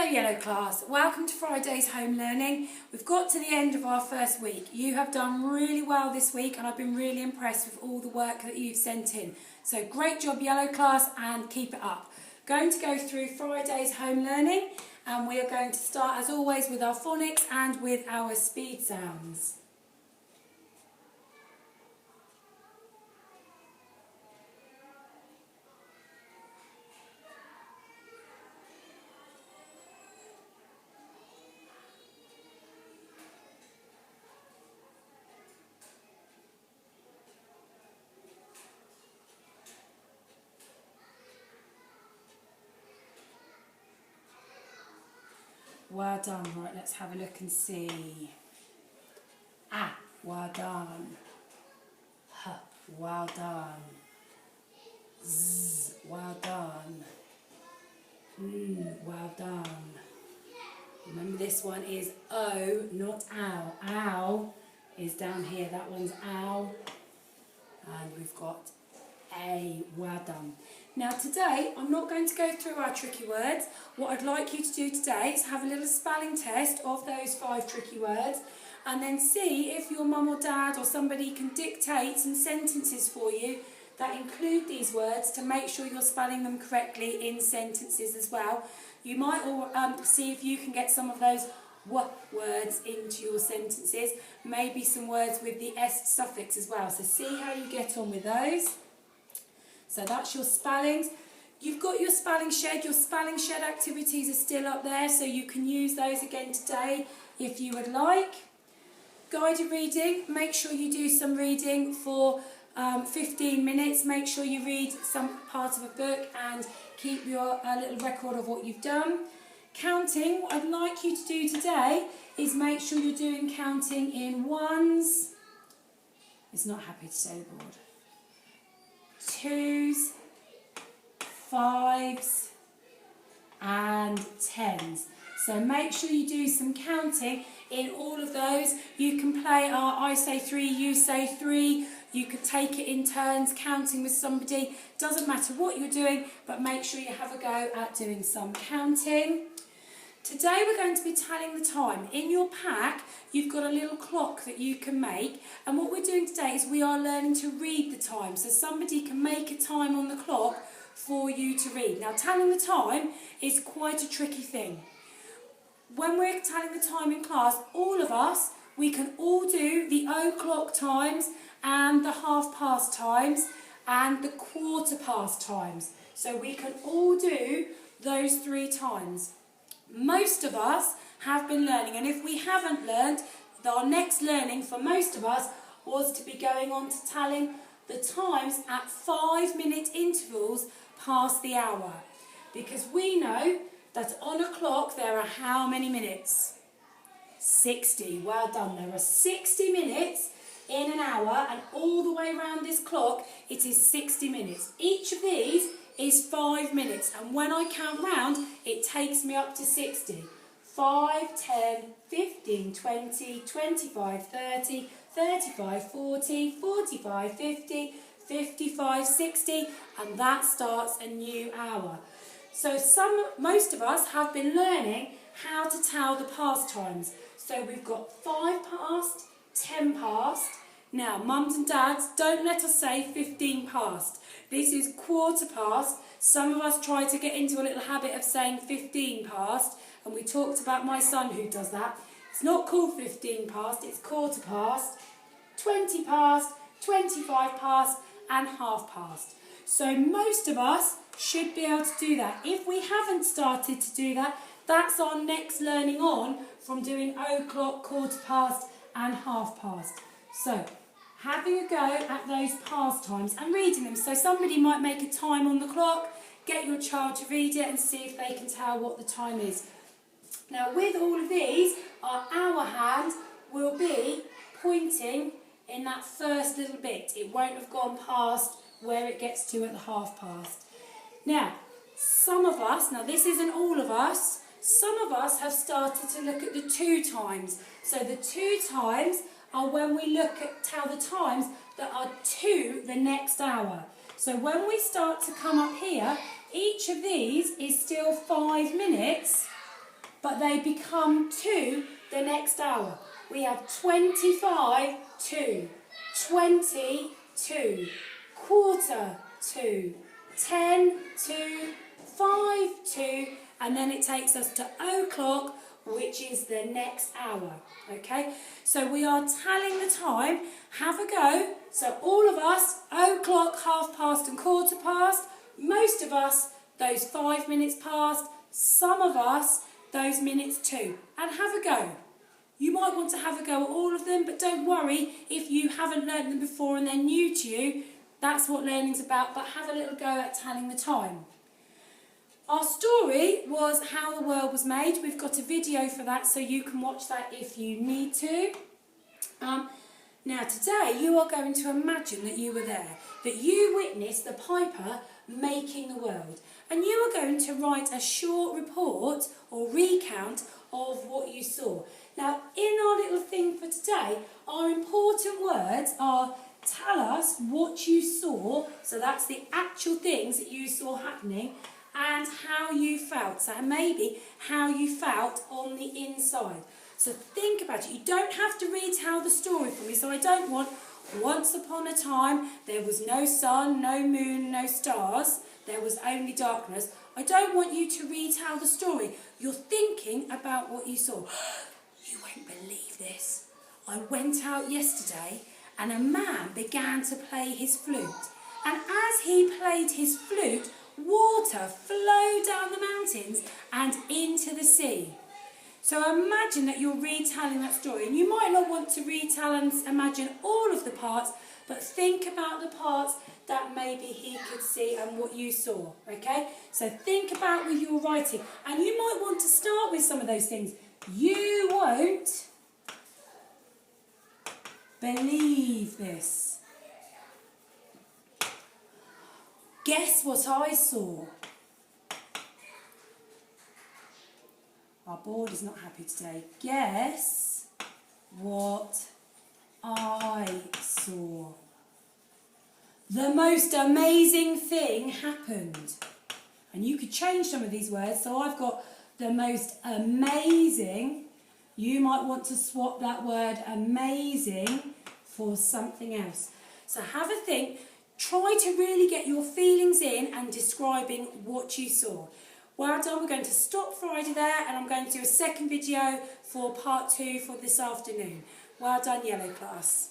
Hello Yellow class, welcome to Friday's home learning. We've got to the end of our first week. You have done really well this week and I've been really impressed with all the work that you've sent in. So great job Yellow class and keep it up. Going to go through Friday's home learning and we are going to start as always with our phonics and with our speed sounds. Well done. Right, let's have a look and see. Ah, well done. H, well done. Z, well done. Well done. Remember this one is O, not ow. Ow is down here. That one's ow. And we've got A. Well done. Now today, I'm not going to go through our tricky words. What I'd like you to do today is have a little spelling test of those 5 tricky words and then see if your mum or dad or somebody can dictate some sentences for you that include these words to make sure you're spelling them correctly in sentences as well. You might see if you can get some of those words into your sentences, maybe some words with the S suffix as well. So see how you get on with those. So that's your spellings. You've got your spelling shed. Your spelling shed activities are still up there, so you can use those again today if you would like. Guided reading. Make sure you do some reading for 15 minutes. Make sure you read some part of a book and keep your little record of what you've done. Counting. What I'd like you to do today is make sure you're doing counting in ones. It's not happy to say the board. 2s, 5s and 10s. So make sure you do some counting in all of those. You can play I say 3, you say 3. You could take it in turns, counting with somebody. Doesn't matter what you're doing, but make sure you have a go at doing some counting. Today we're going to be telling the time. In your pack, you've got a little clock that you can make. And what we're doing today is we are learning to read the time. So somebody can make a time on the clock for you to read. Now, telling the time is quite a tricky thing. When we're telling the time in class, all of us, we can all do the o'clock times and the half past times and the quarter past times. So we can all do those 3 times. Most of us have been learning, and if we haven't learned, our next learning for most of us was to be going on to telling the times at 5-minute intervals past the hour. Because we know that on a clock there are how many minutes? 60. Well done. There are 60 minutes in an hour, and all the way around this clock it is 60 minutes. Each of these is 5 minutes, and when I count round it takes me up to 60. 5, 10, 15, 20, 25, 30, 35, 40, 45, 50, 55, 60, and that starts a new hour. So most of us have been learning how to tell the past times. So we've got 5 past, 10 past. Now, mums and dads, don't let us say 15 past. This is quarter past. Some of us try to get into a little habit of saying 15 past, and we talked about my son who does that. It's not called 15 past, it's quarter past, 20 past, 25 past, and half past. So most of us should be able to do that. If we haven't started to do that, that's our next learning on from doing o'clock, quarter past, and half past. So, having a go at those past times and reading them. So somebody might make a time on the clock, get your child to read it and see if they can tell what the time is. Now with all of these, our hour hand will be pointing in that first little bit. It won't have gone past where it gets to at the half past. Now, some of us, now this isn't all of us, some of us have started to look at the 2 times. So the 2 times are when we tell the times that are to the next hour. So when we start to come up here, each of these is still 5 minutes but they become 2 the next hour. We have 25 to, 22, quarter to, 10 to, 5 to, and then it takes us to o'clock, which is the next hour, okay? So we are telling the time, have a go. So all of us, o'clock, half past and quarter past. Most of us, those 5 minutes past. Some of us, those minutes too. And have a go. You might want to have a go at all of them, but don't worry if you haven't learned them before and they're new to you. That's what learning's about, but have a little go at telling the time. Our story was how the world was made. We've got a video for that, so you can watch that if you need to. Now today you are going to imagine that you were there, that you witnessed the piper making the world, and you are going to write a short report or recount of what you saw. Now in our little thing for today, our important words are tell us what you saw, so that's the actual things that you saw happening, and how you felt, so maybe how you felt on the inside. So think about it. You don't have to retell the story for me, so I don't want once upon a time there was no sun, no moon, no stars, there was only darkness. I don't want you to retell the story. You're thinking about what you saw. You won't believe this. I went out yesterday and a man began to play his flute, and as he played his flute, water flowed down the mountains and into the sea. So imagine that you're retelling that story, and you might not want to retell and imagine all of the parts, but think about the parts that maybe he could see and what you saw, okay? So think about with your writing, and you might want to start with some of those things. You won't believe this. Guess what I saw? Our board is not happy today. Guess what I saw? The most amazing thing happened. And you could change some of these words. So I've got the most amazing. You might want to swap that word amazing for something else. So have a think. Try to really get your feelings in and describing what you saw. Well done. We're going to stop Friday there, and I'm going to do a second video for part 2 for this afternoon. Well done, yellow class.